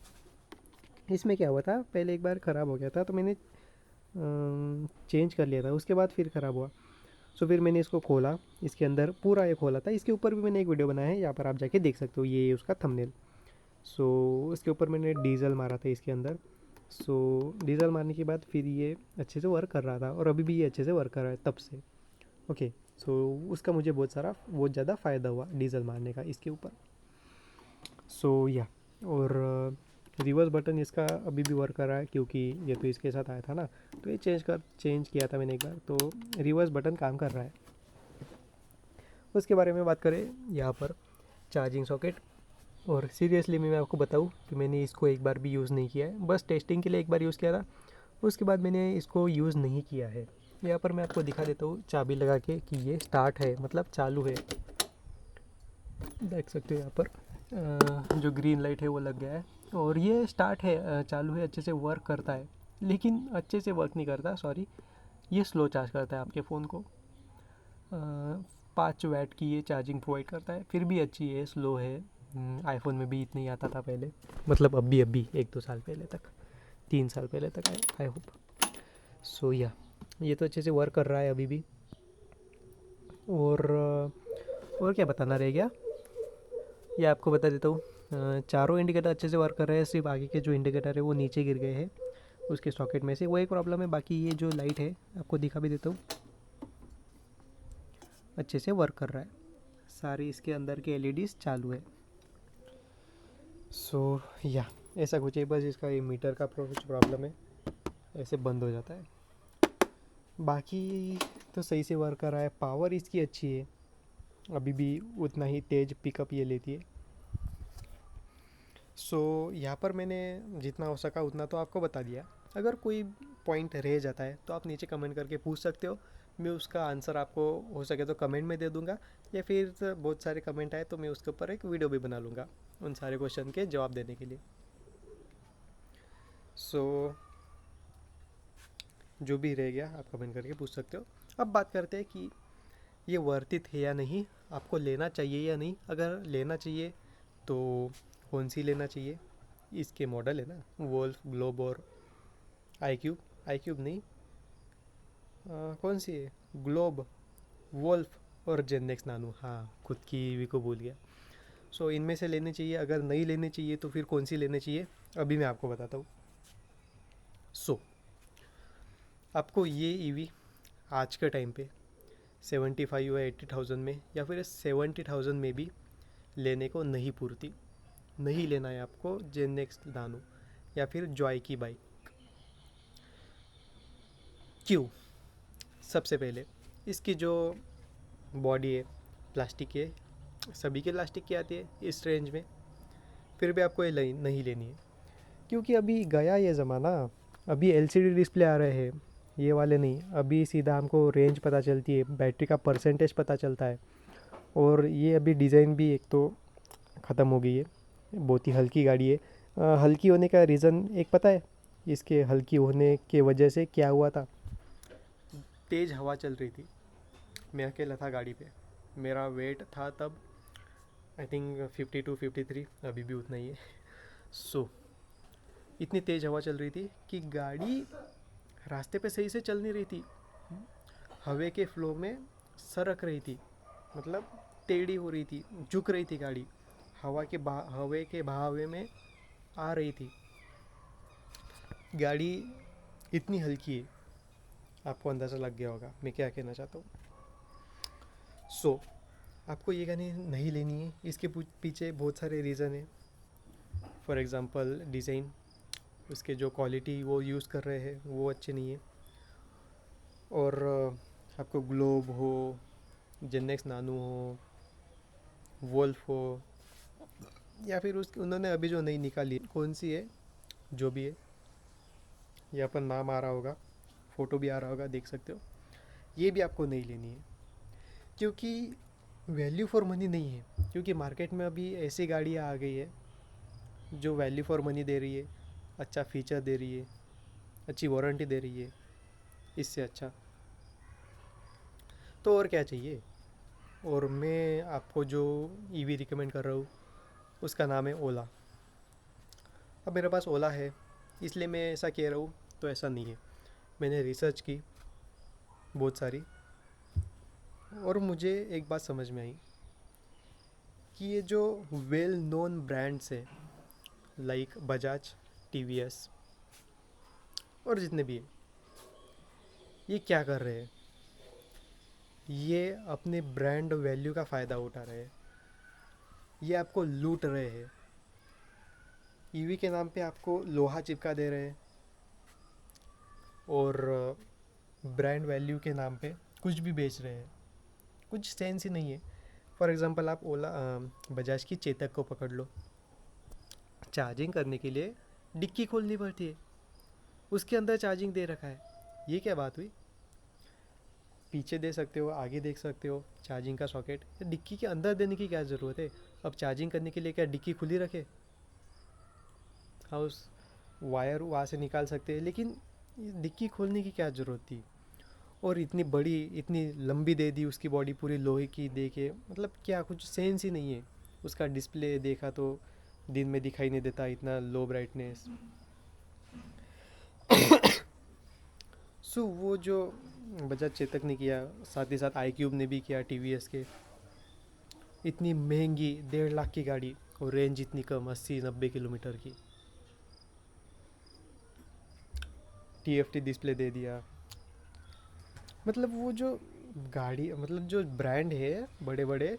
इसमें क्या हुआ था, पहले एक बार ख़राब हो गया था तो मैंने चेंज कर लिया था, उसके बाद फिर ख़राब हुआ। सो फिर मैंने इसको खोला, इसके अंदर पूरा ये खोला था। इसके ऊपर भी मैंने एक वीडियो बनाया है, यहाँ पर आप जाके देख सकते हो, ये उसका थंबनेल। सो उसके ऊपर मैंने डीजल मारा था इसके अंदर। सो डीजल मारने के बाद फिर ये अच्छे से वर्क कर रहा था, और अभी भी ये अच्छे से वर्क कर रहा है तब से। ओके, सो उसका मुझे बहुत ज़्यादा फ़ायदा हुआ डीजल मारने का इसके ऊपर। सो या, और रिवर्स बटन इसका अभी भी वर्क कर रहा है, क्योंकि ये तो इसके साथ आया था ना, तो ये चेंज किया था मैंने एक बार, तो रिवर्स बटन काम कर रहा है। उसके बारे में बात करें यहाँ पर, चार्जिंग सॉकेट। और सीरियसली मैं आपको बताऊँ कि मैंने इसको एक बार भी यूज़ नहीं किया है, बस टेस्टिंग के लिए एक बार यूज़ किया था, उसके बाद मैंने इसको यूज़ नहीं किया है। यहाँ पर मैं आपको दिखा देता हूँ चाबी लगा के कि ये स्टार्ट है, मतलब चालू है। देख सकते हो यहाँ पर जो ग्रीन लाइट है वो लग गया है, और ये स्टार्ट है, चालू है, अच्छे से वर्क करता है। लेकिन अच्छे से वर्क नहीं करता, सॉरी, ये स्लो चार्ज करता है आपके फ़ोन को। 5 वैट की ये चार्जिंग प्रोवाइड करता है, फिर भी अच्छी है, स्लो है। आईफोन में भी इतना ही आता था पहले, मतलब अभी 1-2 साल पहले तक, 3 साल पहले तक आई होप। सो या, ये तो अच्छे से वर्क कर रहा है अभी भी। और क्या बताना रह गया, ये आपको बता देता हूँ। चारों इंडिकेटर अच्छे से वर्क कर रहे हैं, सिर्फ आगे के जो इंडिकेटर है वो नीचे गिर गए हैं उसके सॉकेट में से, वो एक प्रॉब्लम है। बाकी ये जो लाइट है आपको दिखा भी देता हूँ, अच्छे से वर्क कर रहा है, सारी इसके अंदर के एलईडीज चालू है। सो या, ऐसा कुछ है, बस इसका ये मीटर का कुछ प्रॉब्लम है, ऐसे बंद हो जाता है। बाकी तो सही से वर्क कर रहा है, पावर इसकी अच्छी है, अभी भी उतना ही तेज़ पिकअप ये लेती है। सो यहाँ पर मैंने जितना हो सका उतना तो आपको बता दिया। अगर कोई पॉइंट रह जाता है तो आप नीचे कमेंट करके पूछ सकते हो, मैं उसका आंसर आपको हो सके तो कमेंट में दे दूंगा, या फिर बहुत सारे कमेंट आए तो मैं उसके ऊपर एक वीडियो भी बना लूँगा उन सारे क्वेश्चन के जवाब देने के लिए। सो जो भी रह गया आप कमेंट करके पूछ सकते हो। अब बात करते हैं कि ये वर्थ इट है या नहीं, आपको लेना चाहिए या नहीं। अगर लेना चाहिए तो कौन सी लेना चाहिए, इसके मॉडल है ना, वोल्फ, ग्लोब और आई क्यूब नहीं, कौन सी है, ग्लोब, वोल्फ और जेननेक्स नानो, हाँ खुद की भी को भूल गया। सो इनमें से लेने चाहिए, अगर नहीं लेने चाहिए तो फिर कौन सी लेने चाहिए, अभी मैं आपको बताता हूँ। सो आपको ये ईवी आज के टाइम पे 75 या 80,000 में, या फिर 70,000 में भी लेने को नहीं पूर्ति, नहीं लेना है आपको जेननेक्स नानो या फिर जॉय की बाइक। क्यों? सबसे पहले इसकी जो बॉडी है प्लास्टिक की है, सभी के प्लास्टिक की आती है इस रेंज में, फिर भी आपको ये नहीं लेनी है, क्योंकि अभी गया ये ज़माना। अभी एलसीडी डिस्प्ले आ रहे हैं, ये वाले नहीं। अभी सीधा हमको रेंज पता चलती है, बैटरी का परसेंटेज पता चलता है, और ये अभी डिज़ाइन भी एक तो ख़त्म हो गई है, बहुत ही हल्की गाड़ी है। हल्की होने का रीज़न एक पता है, इसके हल्की होने के वजह से क्या हुआ था, तेज़ हवा चल रही थी, मैं अकेला था गाड़ी पे, मेरा वेट था तब आई थिंक 52-53 अभी भी उतना ही है। सो इतनी तेज़ हवा चल रही थी कि गाड़ी रास्ते पे सही से चल नहीं रही थी, हवा के फ्लो में सरक रही थी, मतलब टेढ़ी हो रही थी, झुक रही थी गाड़ी, हवा के बहावे में आ रही थी। गाड़ी इतनी हल्की है, आपको अंदाज़ा लग गया होगा मैं क्या कहना चाहता हूँ। सो आपको ये गाड़ी नहीं लेनी है, इसके पीछे बहुत सारे रीज़न है। फॉर एग्ज़ाम्पल डिज़ाइन, उसके जो क्वालिटी वो यूज़ कर रहे हैं वो अच्छे नहीं है, और आपको ग्लोब हो, जेनेक्स नानू हो, वोल्फ हो, या फिर उन्होंने अभी जो नई निकाली कौन सी है, जो भी है, यहाँ पर नाम आ रहा होगा, फ़ोटो भी आ रहा होगा, देख सकते हो, ये भी आपको नहीं लेनी है, क्योंकि वैल्यू फॉर मनी नहीं है। क्योंकि मार्केट में अभी ऐसी गाड़ियाँ आ गई है जो वैल्यू फॉर मनी दे रही है, अच्छा फीचर दे रही है, अच्छी वारंटी दे रही है, इससे अच्छा तो और क्या चाहिए। और मैं आपको जो ईवी रिकमेंड कर रहा हूँ उसका नाम है ओला। अब मेरे पास ओला है इसलिए मैं ऐसा कह रहा हूँ, तो ऐसा नहीं है। मैंने रिसर्च की बहुत सारी, और मुझे एक बात समझ में आई कि ये जो वेल नोन ब्रांड्स है लाइक बजाज, टीवीएस और जितने भी हैं, ये क्या कर रहे हैं, ये अपने ब्रांड वैल्यू का फ़ायदा उठा रहे हैं, ये आपको लूट रहे हैं। ईवी के नाम पे आपको लोहा चिपका दे रहे हैं, और ब्रांड वैल्यू के नाम पे कुछ भी बेच रहे हैं, कुछ सेंस ही नहीं है। फॉर एग्ज़ाम्पल आप बजाज की चेतक को पकड़ लो, चार्जिंग करने के लिए डिक्की खोलनी पड़ती है, उसके अंदर चार्जिंग दे रखा है, ये क्या बात हुई। पीछे दे सकते हो, आगे देख सकते हो चार्जिंग का सॉकेट, डिक्की के अंदर देने की क्या ज़रूरत है। अब चार्जिंग करने के लिए क्या डिक्की खुली रखे, हाँ उस वायर वहाँ से निकाल सकते हैं, लेकिन डिक्की खोलने की क्या ज़रूरत थी। और इतनी बड़ी इतनी लंबी दे दी, उसकी बॉडी पूरी लोहे की दे के, मतलब क्या, कुछ सेंस ही नहीं है। उसका डिस्प्ले देखा तो दिन में दिखाई नहीं देता, इतना लो ब्राइटनेस। सो वो जो बजाज चेतक ने किया, साथ ही साथ आई क्यूब ने भी किया, टीवीएस के, इतनी महंगी 1.5 लाख की गाड़ी और रेंज इतनी कम 80-90 किलोमीटर की, टीएफटी डिस्प्ले दे दिया। मतलब वो जो गाड़ी, मतलब जो ब्रांड है बड़े बड़े,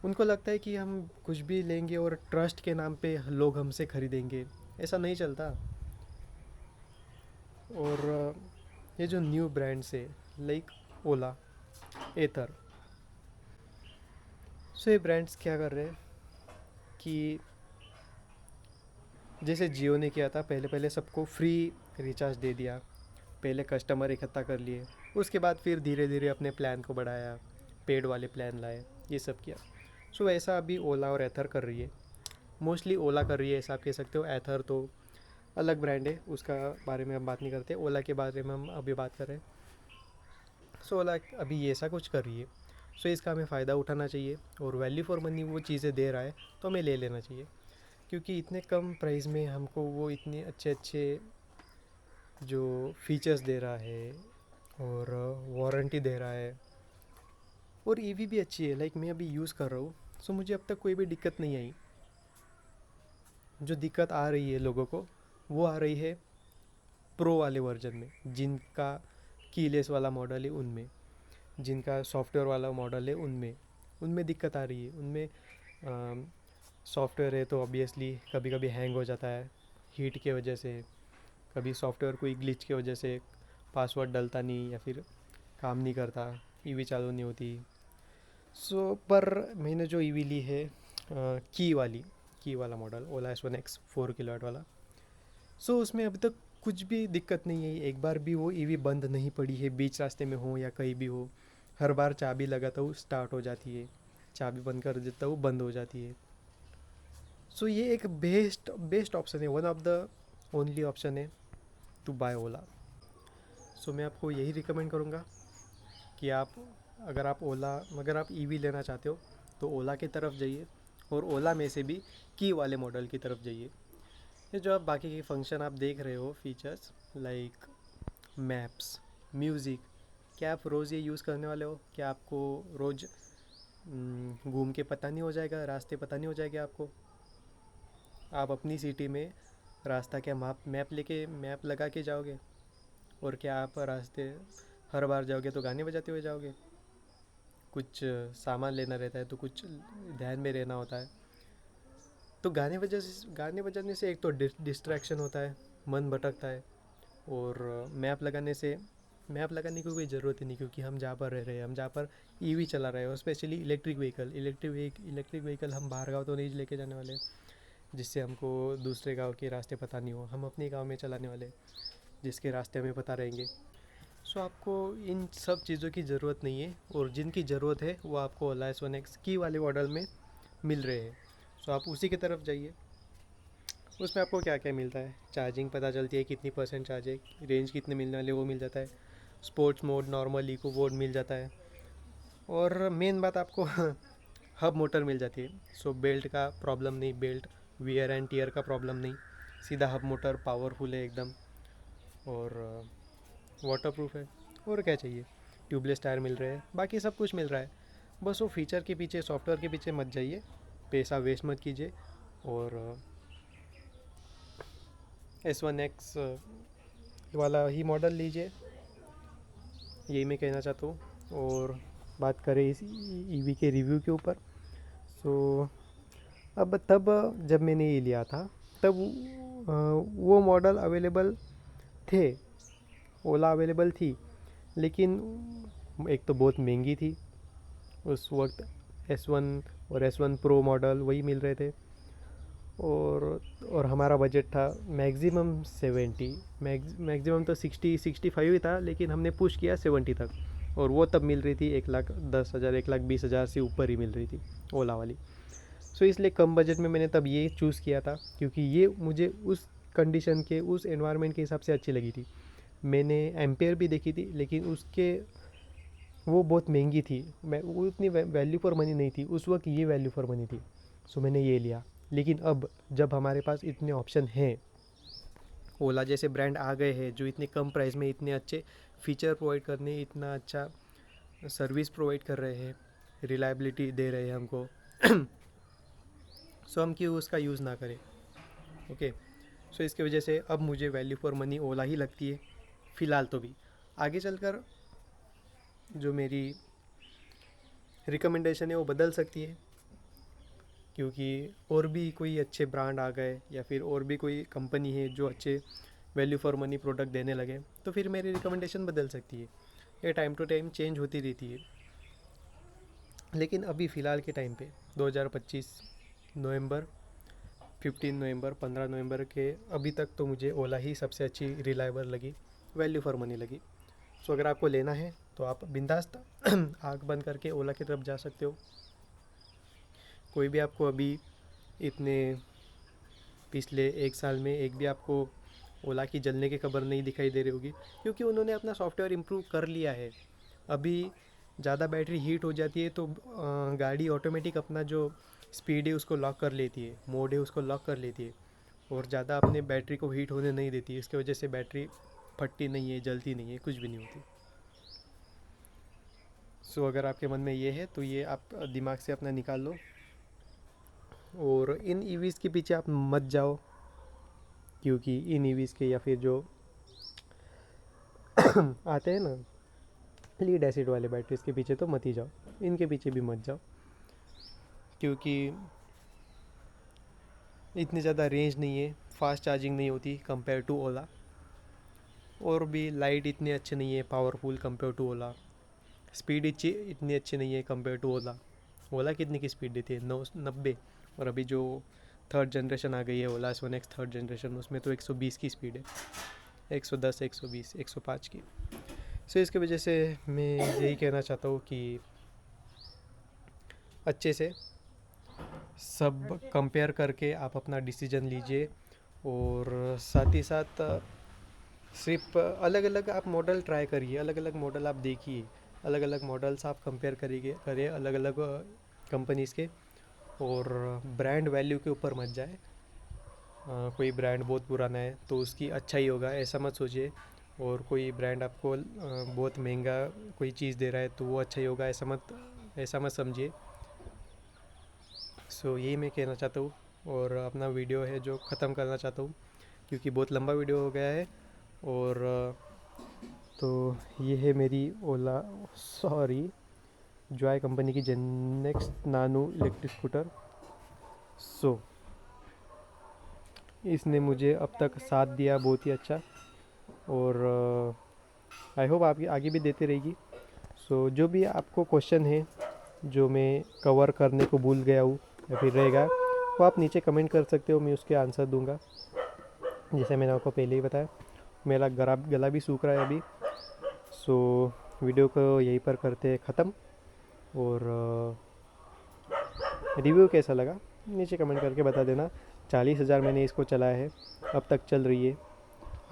उनको लगता है कि हम कुछ भी लेंगे और ट्रस्ट के नाम पे लोग हमसे खरीदेंगे, ऐसा नहीं चलता। और ये जो न्यू ब्रांड्स है लाइक ओला, एथर, सो ये ब्रांड्स क्या कर रहे हैं कि जैसे जियो ने किया था, पहले पहले सबको फ्री रिचार्ज दे दिया, पहले कस्टमर इकट्ठा कर लिए, उसके बाद फिर धीरे धीरे अपने प्लान को बढ़ाया, पेड वाले प्लान लाए, ये सब किया। सो ऐसा अभी ओला और एथर कर रही है, मोस्टली ओला कर रही है, ऐसा आप कह सकते हो। एथर तो अलग ब्रांड है, उसका बारे में हम बात नहीं करते, ओला के बारे में हम अभी बात कर रहे हैं। सो ओला अभी ये ऐसा कुछ कर रही है, सो इसका हमें फ़ायदा उठाना चाहिए, और वैल्यू फॉर मनी वो चीज़ें दे रहा है तो हमें ले लेना चाहिए, क्योंकि इतने कम प्राइस में हमको वो इतने अच्छे अच्छे जो फीचर्स दे रहा है, और वारंटी दे रहा है, और ईवी भी अच्छी है, लाइक मैं अभी यूज़ कर रहा हूँ। सो मुझे अब तक कोई भी दिक्कत नहीं आई। जो दिक्कत आ रही है लोगों को, वो आ रही है प्रो वाले वर्जन में, जिनका कीलेस वाला मॉडल है उनमें, जिनका सॉफ्टवेयर वाला मॉडल है उनमें, उनमें दिक्कत आ रही है। उनमें सॉफ्टवेयर है तो ऑब्वियसली कभी कभी हैंग हो जाता है हीट के वजह से, कभी सॉफ्टवेयर कोई ग्लिच की वजह से पासवर्ड डलता नहीं, या फिर काम नहीं करता, ईवी चालू नहीं होती। सो पर मैंने जो ईवी ली है की वाला मॉडल, ओला S1X 4 किलोवाट वाला, सो उसमें अभी तक कुछ भी दिक्कत नहीं है। एक बार भी वो ईवी बंद नहीं पड़ी है, बीच रास्ते में हो या कहीं भी हो, हर बार चाबी लगाता हूँ स्टार्ट हो जाती है, चाबी बंद कर देता हूँ बंद हो जाती है। सो ये एक बेस्ट बेस्ट ऑप्शन है, one of the only option है टू बाय ओला। सो मैं आपको यही रिकमेंड करूँगा कि आप, अगर आप ईवी लेना चाहते हो तो ओला की तरफ जाइए, और ओला में से भी की वाले मॉडल की तरफ जाइए। ये जो आप बाकी के फंक्शन आप देख रहे हो, फीचर्स लाइक मैप्स, म्यूज़िक, क्या आप रोज़ ये यूज़ करने वाले हो? क्या आपको रोज़ घूम के पता नहीं हो जाएगा, रास्ते पता नहीं हो जाएगा आपको? आप अपनी सिटी में रास्ता क्या मैप लगा के जाओगे? और क्या आप रास्ते हर बार जाओगे तो गाने बजाते हुए जाओगे? कुछ सामान लेना रहता है तो कुछ ध्यान में रहना होता है। तो गाने बजाने से एक तो डिस्ट्रैक्शन होता है, मन भटकता है। और मैप लगाने की कोई ज़रूरत ही नहीं, क्योंकि हम जहाँ पर रह रहे हैं, हम जहाँ पर ईवी चला रहे हैं, और स्पेशली इलेक्ट्रिक व्हीकल हम बाहर गाँव तो नहीं लेके जाने वाले, जिससे हमको दूसरे गांव के रास्ते पता नहीं हो। हम अपने गांव में चलाने वाले, जिसके रास्ते हमें पता रहेंगे। सो आपको इन सब चीज़ों की ज़रूरत नहीं है, और जिनकी ज़रूरत है वो आपको ओला S1X की वाले मॉडल में मिल रहे हैं। सो आप उसी की तरफ जाइए। उसमें आपको क्या क्या मिलता है, चार्जिंग पता चलती है कितनी परसेंट चार्ज है, रेंज कितने मिलने वाले वो मिल जाता है, sports mode, normal, eco mode मिल जाता है, और मेन बात आपको हब मोटर मिल जाती है। सो बेल्ट का प्रॉब्लम नहीं, बेल्ट वियर एंड टीयर का प्रॉब्लम नहीं, सीधा हब मोटर पावरफुल है एकदम, और वाटर प्रूफ है। और क्या चाहिए? ट्यूबलेस टायर मिल रहे हैं, बाकी सब कुछ मिल रहा है। बस वो फीचर के पीछे, सॉफ्टवेयर के पीछे मत जाइए, पैसा वेस्ट मत कीजिए, और S1X वाला ही मॉडल लीजिए, यही मैं कहना चाहता हूँ। और बात करें इस ईवी के रिव्यू के ऊपर, सो अब तब जब मैंने ये लिया था, तब वो मॉडल अवेलेबल थे, ओला अवेलेबल थी, लेकिन एक तो बहुत महंगी थी उस वक्त। S1 और S1 प्रो मॉडल वही मिल रहे थे, और हमारा बजट था मैक्सिमम 70, मैक्सिमम तो 60-65 ही था, लेकिन हमने पुश किया 70 तक, और वो तब मिल रही थी 1,10,000 1,20,000 से ऊपर ही मिल रही थी ओला वाली। सो इसलिए कम बजट में मैंने तब ये चूज़ किया था, क्योंकि ये मुझे उस कंडीशन के, उस एनवायरनमेंट के हिसाब से अच्छी लगी थी। मैंने एम्पेयर भी देखी थी, लेकिन उसके वो बहुत महंगी थी, मैं वो उतनी वैल्यू फॉर मनी नहीं थी उस वक्त, ये वैल्यू फॉर मनी थी। सो मैंने ये लिया। लेकिन अब जब हमारे पास इतने ऑप्शन हैं, ओला जैसे ब्रांड आ गए हैं जो इतने कम प्राइस में इतने अच्छे फीचर प्रोवाइड करने, इतना अच्छा सर्विस प्रोवाइड कर रहे हैं, रिलायबिलिटी दे रहे हैं हमको, सो हम क्यों उसका यूज़ ना करें? ओके। सो इसकी वजह से अब मुझे वैल्यू फॉर मनी ओला ही लगती है फ़िलहाल तो भी। आगे चलकर जो मेरी रिकमेंडेशन है वो बदल सकती है, क्योंकि और भी कोई अच्छे ब्रांड आ गए, या फिर और भी कोई कंपनी है जो अच्छे वैल्यू फॉर मनी प्रोडक्ट देने लगे, तो फिर मेरी रिकमेंडेशन बदल सकती है। ये टाइम टू टाइम चेंज होती रहती है। लेकिन अभी फ़िलहाल के टाइम पे 2025 नवंबर, 15 नवंबर, 15 नवंबर के अभी तक तो मुझे ओला ही सबसे अच्छी रिलायबल लगी, वैल्यू फॉर मनी लगी। सो अगर आपको लेना है तो आप बिंदास्त आँख बंद करके ओला की तरफ जा सकते हो। कोई भी आपको अभी इतने पिछले एक साल में एक भी आपको ओला की जलने की खबर नहीं दिखाई दे रही होगी, क्योंकि उन्होंने अपना सॉफ्टवेयर इम्प्रूव कर लिया है। अभी ज़्यादा बैटरी हीट हो जाती है तो गाड़ी ऑटोमेटिक अपना जो स्पीड है उसको लॉक कर लेती है, मोड है उसको लॉक कर लेती है, और ज़्यादा अपने बैटरी को हीट होने नहीं देती। इसकी वजह से बैटरी फटती नहीं है, जलती नहीं है, कुछ भी नहीं होती। सो अगर आपके मन में ये है तो ये आप दिमाग से अपना निकाल लो, और इन ईवीज़ के पीछे आप मत जाओ, क्योंकि इन ईवीज़ के या फिर जो आते हैं ना लीड एसिड वाले बैटरीज के पीछे तो मत ही जाओ, इनके पीछे भी मत जाओ, क्योंकि इतनी ज़्यादा रेंज नहीं है, फास्ट चार्जिंग नहीं होती कंपेयर टू ओला, और भी लाइट इतने अच्छे नहीं है powerful compare to Ola, speed इतनी अच्छी नहीं है कंपेयर टू ओला। ओला कितनी की स्पीड देती है? 90। और अभी जो थर्ड जनरेशन आ गई है ओला S1X थर्ड जनरेशन, उसमें तो 120 की स्पीड है, 110, 120, 105 की। सो इसकी वजह से मैं यही कहना चाहता हूँ कि अच्छे से सब कंपेयर करके आप अपना डिसीजन लीजिए, और साथ ही साथ सिर्फ अलग अलग आप मॉडल ट्राई करिए, अलग अलग मॉडल आप देखिए, अलग अलग मॉडल्स आप कंपेयर करिए, अलग अलग कंपनीज़ के, और ब्रांड वैल्यू के ऊपर मत जाए। कोई ब्रांड बहुत पुराना है तो उसकी अच्छा ही होगा ऐसा मत सोचिए, और कोई ब्रांड आपको बहुत महंगा कोई चीज़ दे रहा है तो वो अच्छा ही होगा ऐसा मत समझिए। सो यही मैं कहना चाहता हूँ, और अपना वीडियो है जो ख़त्म करना चाहता हूँ क्योंकि बहुत लंबा वीडियो हो गया है। और तो ये है मेरी ओला जॉय कंपनी की जेनेक्स नानो इलेक्ट्रिक स्कूटर। सो इसने मुझे अब तक साथ दिया बहुत ही अच्छा, और आई होप आपकी आगे भी देती रहेगी। सो जो भी आपको क्वेश्चन है जो मैं कवर करने को भूल गया हूँ या फिर रहेगा, वो आप नीचे कमेंट कर सकते हो, मैं उसके आंसर दूंगा। जैसे मैंने आपको पहले ही बताया, मेरा गला भी सूख रहा है अभी। सो वीडियो को यहीं पर करते हैं ख़त्म, और रिव्यू कैसा लगा नीचे कमेंट करके बता देना। 40,000 मैंने इसको चलाया है, अब तक चल रही है।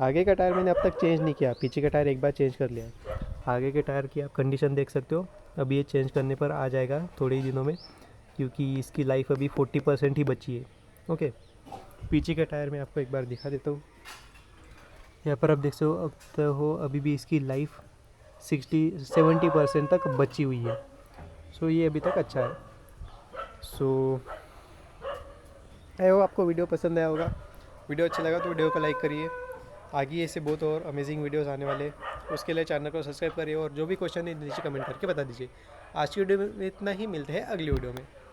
आगे का टायर मैंने अब तक चेंज नहीं किया, पीछे का टायर एक बार चेंज कर लिया है। आगे के टायर की आप कंडीशन देख सकते हो, अभी ये चेंज करने पर आ जाएगा थोड़े ही दिनों में, क्योंकि इसकी लाइफ अभी 40% ही बची है। ओके, पीछे का टायर मैं आपको एक बार दिखा देता हूँ। यहाँ पर आप देख सकते हो, अब तो हो अभी भी इसकी लाइफ 60-70% तक बची हुई है। सो ये अभी तक अच्छा है। सो आई होप आपको वीडियो पसंद आया होगा। वीडियो अच्छा लगा तो वीडियो को लाइक करिए। आगे ऐसे बहुत और अमेजिंग वीडियोस आने वाले हैं, उसके लिए चैनल को सब्सक्राइब करिए, और जो भी क्वेश्चन है नीचे कमेंट करके बता दीजिए। आज की वीडियो में इतना ही, मिलते हैं अगली वीडियो में।